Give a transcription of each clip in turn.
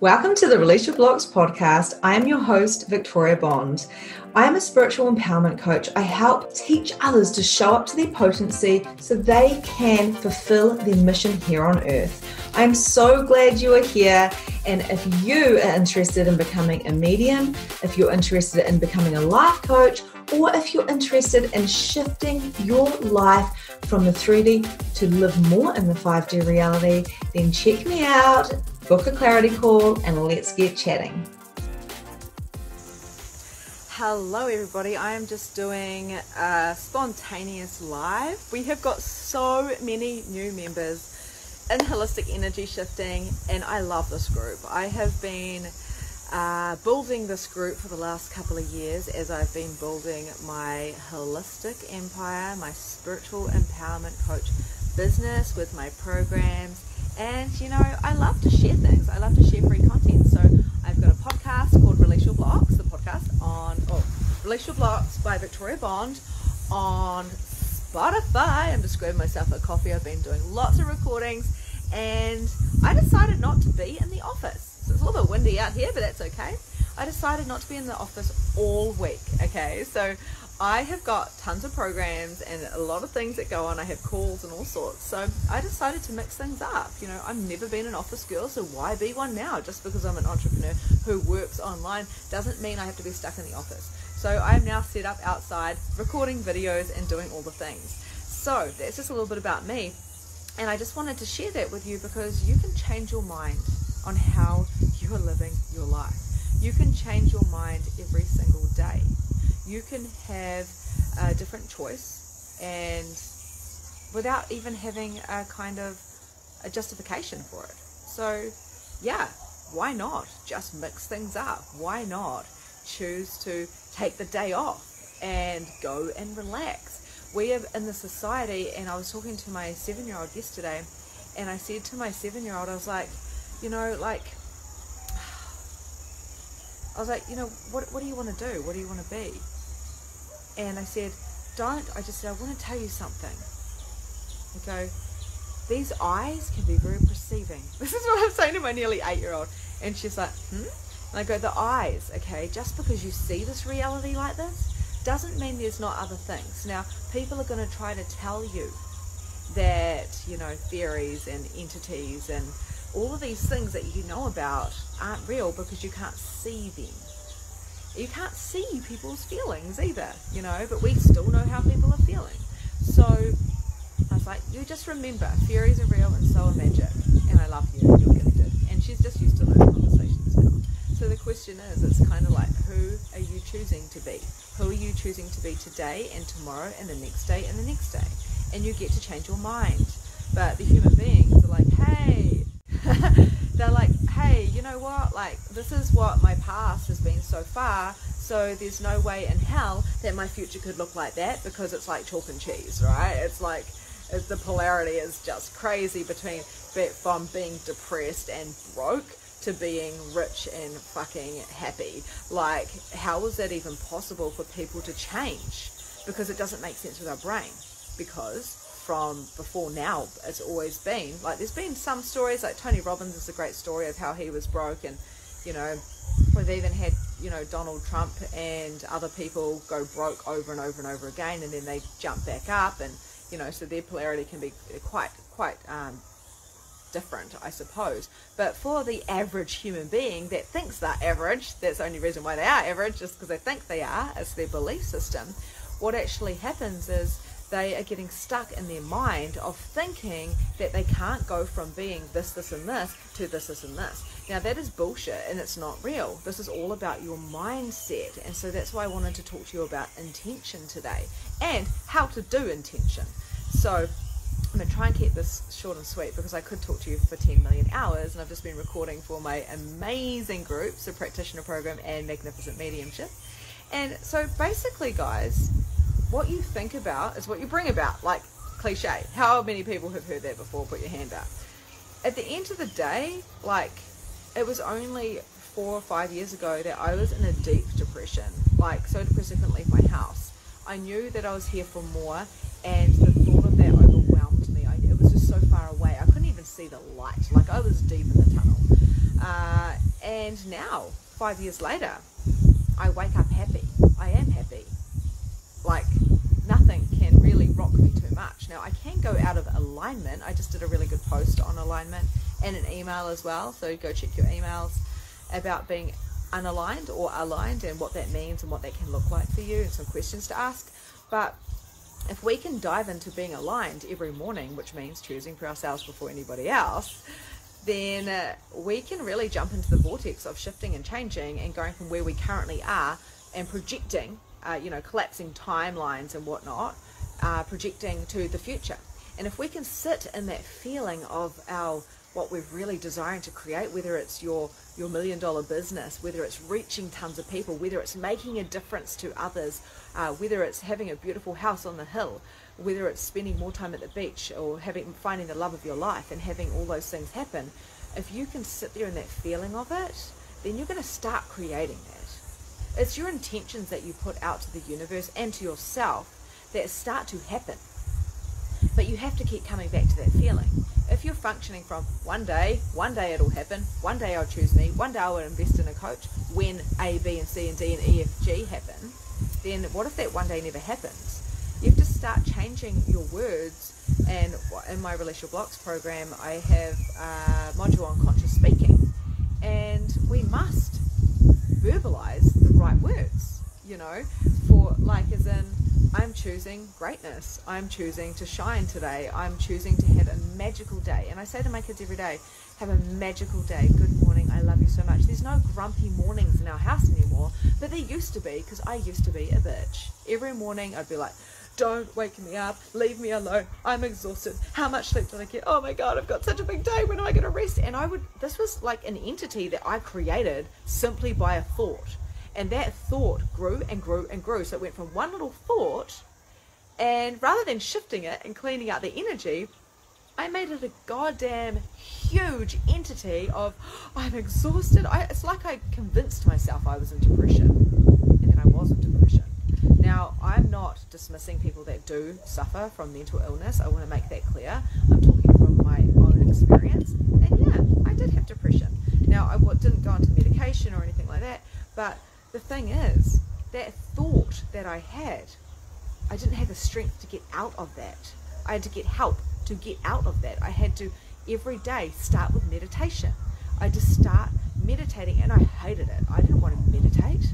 Welcome to the Release Your Blocks podcast. I am your host, Victoria Bond. I am a spiritual empowerment coach. I help teach others to show up to their potency so they can fulfill their mission here on earth. I am so glad you are here. And if you are interested in becoming a medium, if you're interested in becoming a life coach, or if you're interested in shifting your life from the 3D to live more in the 5D reality, then check me out, book a clarity call, and let's get chatting. Hello everybody, I am just doing a spontaneous live. We have got so many new members in holistic energy shifting, and I love this group. I have been building this group for the last couple of years as I've been building my holistic empire, my spiritual empowerment coach business with my programs. And you know, I love to share things. I love to share free content. So I've got a podcast called Release Your Blocks, the podcast on Release Your Blocks by Victoria Bond on Spotify. I'm just grabbing myself a coffee. I've been doing lots of recordings, and I decided not to be in the office. So it's a little bit windy out here, but that's okay. I decided not to be in the office all week. Okay, so I have got tons of programs and a lot of things that go on. I have calls and all sorts. So I decided to mix things up. You know, I've never been an office girl, so why be one now? Just because I'm an entrepreneur who works online doesn't mean I have to be stuck in the office. So I'm now set up outside, recording videos and doing all the things. So that's just a little bit about me. And I just wanted to share that with you because you can change your mind on how you are living your life. You can change your mind every single day. You can have a different choice, and without even having a kind of a justification for it. So yeah, why not just mix things up? Why not choose to take the day off and go and relax? We are in the society, and I was talking to my 7-year-old yesterday, and I said to my 7-year-old, I was like, you know, what do you want to do? What do you want to be? And I said, I just said, I want to tell you something. I go, these eyes can be very perceiving. This is what I'm saying to my nearly 8-year-old. And she's like, And I go, the eyes, okay, just because you see this reality like this, doesn't mean there's not other things. Now, people are going to try to tell you that, you know, theories and entities and all of these things that you know about aren't real because you can't see them. You can't see people's feelings either, you know, but we still know how people are feeling. So I was like, you just remember, theories are real and so are magic. And I love you, and you're gifted. And she's just used to those conversations now. So the question is, it's kind of like, who are you choosing to be? Who are you choosing to be today and tomorrow and the next day and the next day? And you get to change your mind. But the human beings are like, hey, they're like, hey, you know what, like, this is what my past has been so far, so there's no way in hell that my future could look like that, because it's like chalk and cheese, right? It's like, the polarity is just crazy from being depressed and broke to being rich and fucking happy. Like, how is that even possible for people to change? Because it doesn't make sense with our brain. Because from before now, it's always been like, there's been some stories, like Tony Robbins is a great story of how he was broke, and you know, we've even had, you know, Donald Trump and other people go broke over and over and over again, and then they jump back up, and you know, so their polarity can be quite different, I suppose. But for the average human being that thinks they're average, that's the only reason why they are average, just because they think they are, it's their belief system. What actually happens is they are getting stuck in their mind of thinking that they can't go from being this, this, and this to this, this, and this. Now, that is bullshit, and it's not real. This is all about your mindset. And so that's why I wanted to talk to you about intention today and how to do intention. So I'm going to try and keep this short and sweet because I could talk to you for 10 million hours, and I've just been recording for my amazing groups, the practitioner program and magnificent mediumship. And so basically, guys, what you think about is what you bring about, like cliche. How many people have heard that before? Put your hand up. At the end of the day, like, it was only 4 or 5 years ago that I was in a deep depression, like so depressed I couldn't leave my house. I knew that I was here for more, and the thought of that overwhelmed me. It was just so far away. I couldn't even see the light. Like, I was deep in the tunnel. And now, 5 years later, I wake up happy. I am happy. Like, nothing can really rock me too much. Now, I can go out of alignment. I just did a really good post on alignment and an email as well. So go check your emails about being unaligned or aligned and what that means and what that can look like for you and some questions to ask. But if we can dive into being aligned every morning, which means choosing for ourselves before anybody else, then we can really jump into the vortex of shifting and changing and going from where we currently are and projecting, collapsing timelines and whatnot, projecting to the future. And if we can sit in that feeling of what we're really desiring to create, whether it's your $1 million business, whether it's reaching tons of people, whether it's making a difference to others, whether it's having a beautiful house on the hill, whether it's spending more time at the beach or finding the love of your life and having all those things happen, if you can sit there in that feeling of it, then you're going to start creating that. It's your intentions that you put out to the universe and to yourself that start to happen. But you have to keep coming back to that feeling. If you're functioning from one day it'll happen, one day I'll choose me, one day I will invest in a coach, when A, B, and C, and D, and E, F, G happen, then what if that one day never happens? You have to start changing your words. And in my Release Your Blocks program, I have a module on conscious speaking. And we must verbalize the right words, for as in, I'm choosing greatness. I'm choosing to shine today. I'm choosing to have a magical day. And I say to my kids every day, have a magical day. Good morning. I love you so much. There's no grumpy mornings in our house anymore, but there used to be, because I used to be a bitch. Every morning I'd be like, don't wake me up. Leave me alone. I'm exhausted. How much sleep did I get? Oh my God, I've got such a big day. When am I going to rest? And this was like an entity that I created simply by a thought. And that thought grew and grew and grew. So it went from one little thought, and rather than shifting it and cleaning out the energy, I made it a goddamn huge entity of, I'm exhausted. It's like I convinced myself I was in depression, and then I was in depression. Now, I'm not dismissing people that do suffer from mental illness. I want to make that clear. I'm talking from my own experience. And yeah, I did have depression. Now, I didn't go into medication or anything like that, but the thing is, that thought that I had, I didn't have the strength to get out of that. I had to get help to get out of that. I had to, every day, start with meditation. I just start meditating, and I hated it. I didn't want to meditate.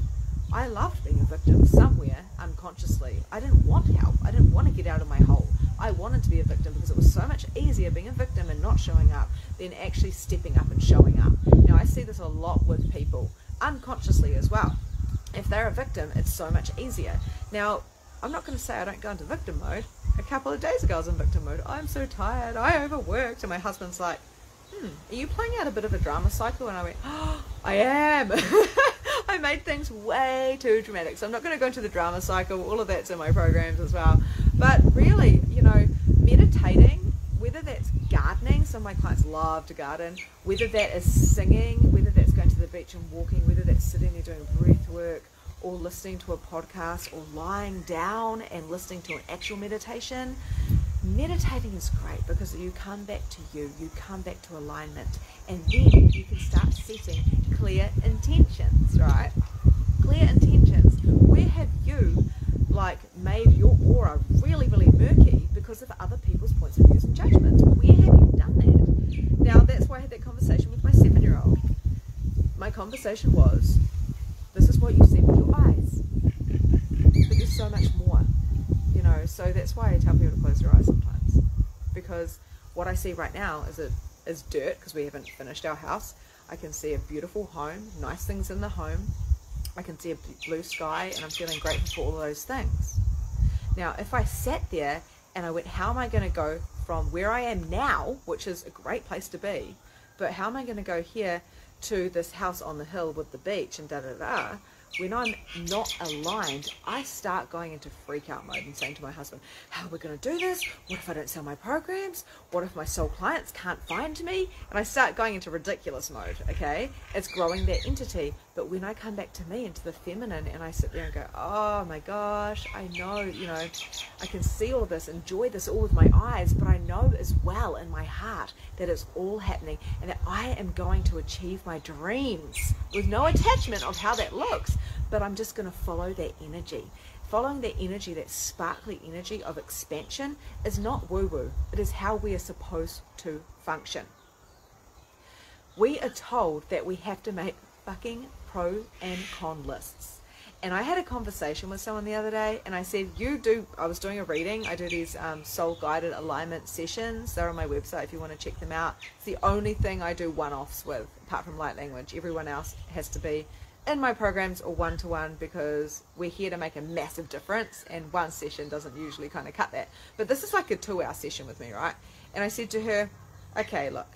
I loved being a victim somewhere unconsciously. I didn't want help. I didn't want to get out of my hole. I wanted to be a victim because it was so much easier being a victim and not showing up than actually stepping up and showing up. Now, I see this a lot with people, unconsciously as well. If they're a victim, it's so much easier. Now, I'm not going to say I don't go into victim mode. A couple of days ago I was in victim mode. I'm so tired. I overworked. And my husband's like, are you playing out a bit of a drama cycle? And I went, oh, I am. I made things way too dramatic. So I'm not going to go into the drama cycle. All of that's in my programs as well. But really, meditating, whether that's gardening, some of my clients love to garden, whether that is singing, whether that's going to the beach and walking, whether that's sitting there doing breath work, or listening to a podcast, or lying down and listening to an actual meditation. Meditating is great because you come back to you come back to alignment, and then you can start setting clear intentions, right? Clear intentions. Where have you made your aura really, really murky because of other people's points of views and judgment? Where have you done that? Now, that's why I had that conversation with my 7-year-old. My conversation was, this is what you see with your eyes, but there's so much more, so that's why I tell people to close their eyes sometimes, because what I see right now is dirt, because we haven't finished our house. I can see a beautiful home, nice things in the home. I can see a blue sky, and I'm feeling grateful for all of those things. Now, if I sat there and I went, how am I going to go from where I am now, which is a great place to be, but how am I going to go here to this house on the hill with the beach and da-da-da, when I'm not aligned, I start going into freak out mode and saying to my husband, how are we going to do this? What if I don't sell my programs? What if my soul clients can't find me? And I start going into ridiculous mode, okay? It's growing that entity. But when I come back to me, into the feminine, and I sit there and go, oh my gosh, I know, I can see all of this, enjoy this all with my eyes, but I know as well in my heart that it's all happening and that I am going to achieve my dreams with no attachment of how that looks, but I'm just going to follow that energy. Following that energy, that sparkly energy of expansion, is not woo-woo. It is how we are supposed to function. We are told that we have to make fucking pro and con lists. And I had a conversation with someone the other day, and I said, I was doing a reading. I do these soul guided alignment sessions. They're on my website if you want to check them out. It's the only thing I do one-offs with, apart from light language. Everyone else has to be in my programs or one-to-one, because we're here to make a massive difference, and one session doesn't usually kind of cut that. But this is like a 2-hour session with me, right? And I said to her, okay, look,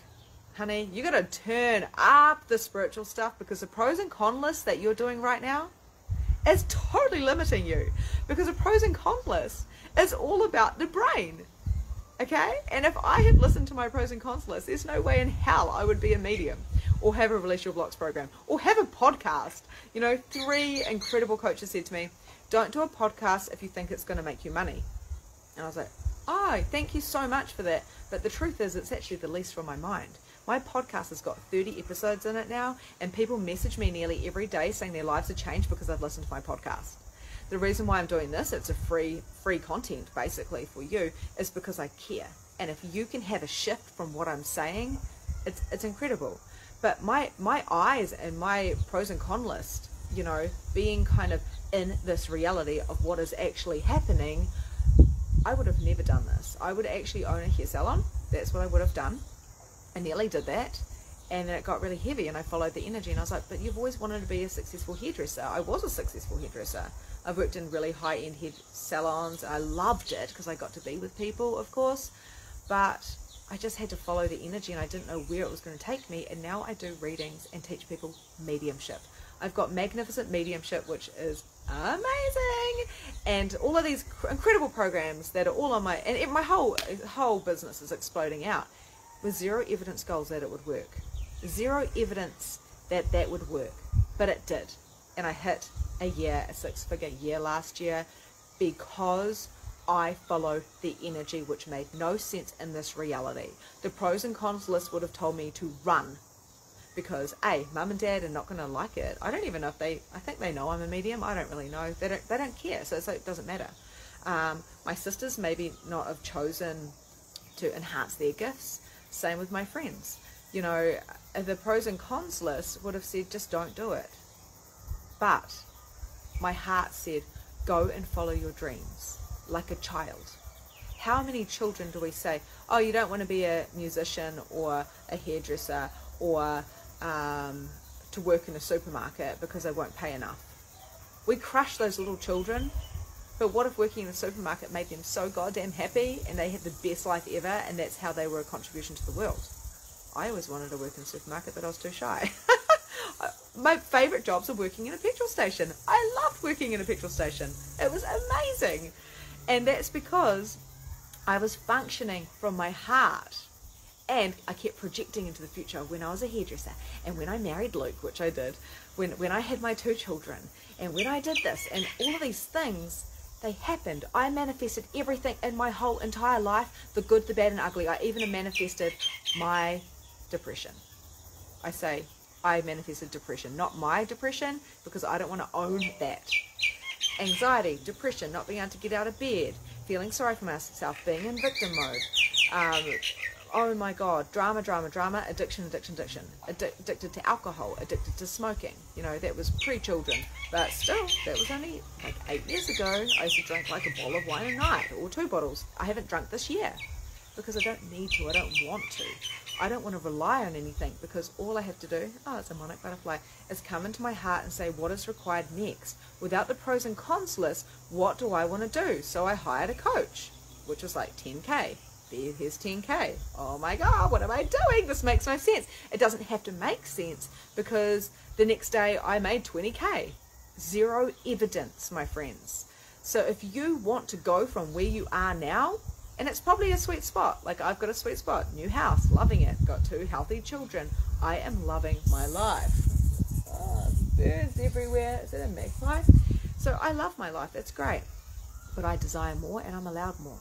honey, you got to turn up the spiritual stuff, because the pros and con list that you're doing right now is totally limiting you, because a pros and con list is all about the brain. Okay? And if I had listened to my pros and cons list, there's no way in hell I would be a medium or have a Release Your Blocks program or have a podcast. 3 incredible coaches said to me, don't do a podcast if you think it's going to make you money. And I was like, oh, thank you so much for that. But the truth is, it's actually the least from my mind. My podcast has got 30 episodes in it now, and people message me nearly every day saying their lives have changed because I've listened to my podcast. The reason why I'm doing this, it's a free content basically for you, is because I care. And if you can have a shift from what I'm saying, it's incredible. But my eyes and my pros and con list, being kind of in this reality of what is actually happening, I would have never done this. I would actually own a hair salon. That's what I would have done. I nearly did that, and then it got really heavy, and I followed the energy, and I was like, but you've always wanted to be a successful hairdresser. I was a successful hairdresser. I've worked in really high-end hair salons. I loved it because I got to be with people, of course, but I just had to follow the energy, and I didn't know where it was going to take me. And now I do readings and teach people mediumship. I've got Magnificent Mediumship, which is amazing, and all of these incredible programs that are all on and my whole business is exploding out with zero evidence goals that it would work. Zero evidence that would work, but it did. And I hit a 6-figure year last year because I followed the energy, which made no sense in this reality. The pros and cons list would have told me to run, because mum and dad are not going to like it. I don't even know if I think they know I'm a medium. I don't really know. They don't care, so it doesn't matter. My sisters maybe not have chosen to enhance their gifts. Same with my friends. The pros and cons list would have said, just don't do it. But my heart said, go and follow your dreams like a child. How many children do we say, oh, you don't want to be a musician or a hairdresser or to work in a supermarket because they won't pay enough? We crush those little children. But what if working in a supermarket made them so goddamn happy and they had the best life ever, and that's how they were a contribution to the world? I always wanted to work in a supermarket, but I was too shy. My favourite jobs are working in a petrol station. I loved working in a petrol station. It was amazing. And that's because I was functioning from my heart. And I kept projecting into the future when I was a hairdresser, and when I married Luke, which I did, when I had my 2 children, and when I did this, and all of these things, they happened. I manifested everything in my whole entire life, the good, the bad, and ugly. I even manifested my depression. I say I manifested depression, not my depression, because I don't want to own that. Anxiety, depression, not being able to get out of bed, feeling sorry for myself, being in victim mode. Oh my God, drama, addiction, addicted to alcohol, addicted to smoking. That was pre-children, but still, that was only like 8 years ago. I used to drink like a bottle of wine a night, or 2 bottles. I haven't drunk this year because I don't need to, I don't want to. I don't want to rely on anything, because all I have to do, it's a monarch butterfly, is come into my heart and say what is required next. Without the pros and cons list, what do I want to do? So I hired a coach, which was like 10K. Here's 10K. Oh my God, what am I doing? This makes no sense. It doesn't have to make sense, because the next day I made 20K. Zero evidence, my friends. So if you want to go from where you are now, and it's probably a sweet spot, like I've got a sweet spot, new house, loving it, got 2 healthy children. I am loving my life. birds everywhere. Is it a magpie? So I love my life. It's great. But I desire more, and I'm allowed more.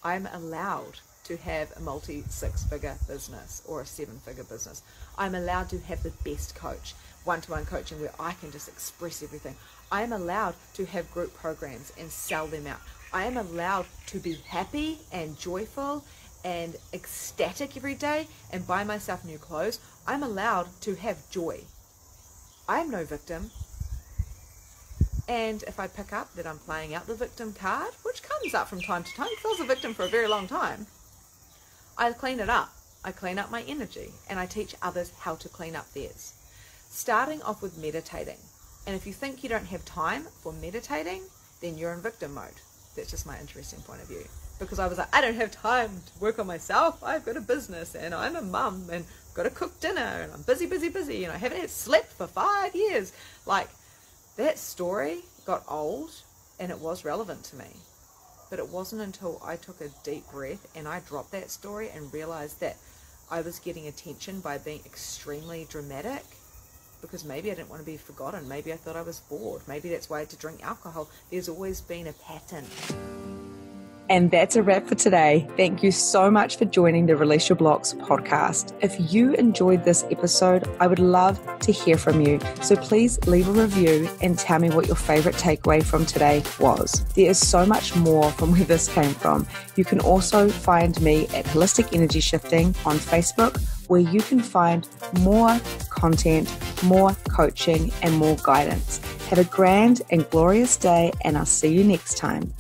I'm allowed to have a multi-six-figure business or a 7-figure business. I'm allowed to have the best coach, one-to-one coaching where I can just express everything. I am allowed to have group programs and sell them out. I am allowed to be happy and joyful and ecstatic every day and buy myself new clothes. I'm allowed to have joy. I'm no victim. And if I pick up that I'm playing out the victim card, which comes up from time to time because I was a victim for a very long time, I clean it up. I clean up my energy, and I teach others how to clean up theirs. Starting off with meditating. And if you think you don't have time for meditating, then you're in victim mode. That's just my interesting point of view. Because I was like, I don't have time to work on myself. I've got a business, and I'm a mum, and I've got to cook dinner, and I'm busy, and I haven't slept for 5 years. Like, that story got old, and it was relevant to me. But it wasn't until I took a deep breath and I dropped that story and realized that I was getting attention by being extremely dramatic, because maybe I didn't want to be forgotten. Maybe I thought I was bored. Maybe that's why I had to drink alcohol. There's always been a pattern. And that's a wrap for today. Thank you so much for joining the Release Your Blocks podcast. If you enjoyed this episode, I would love to hear from you. So please leave a review and tell me what your favorite takeaway from today was. There is so much more from where this came from. You can also find me at Holistic Energy Shifting on Facebook, where you can find more content, more coaching, and more guidance. Have a grand and glorious day, and I'll see you next time.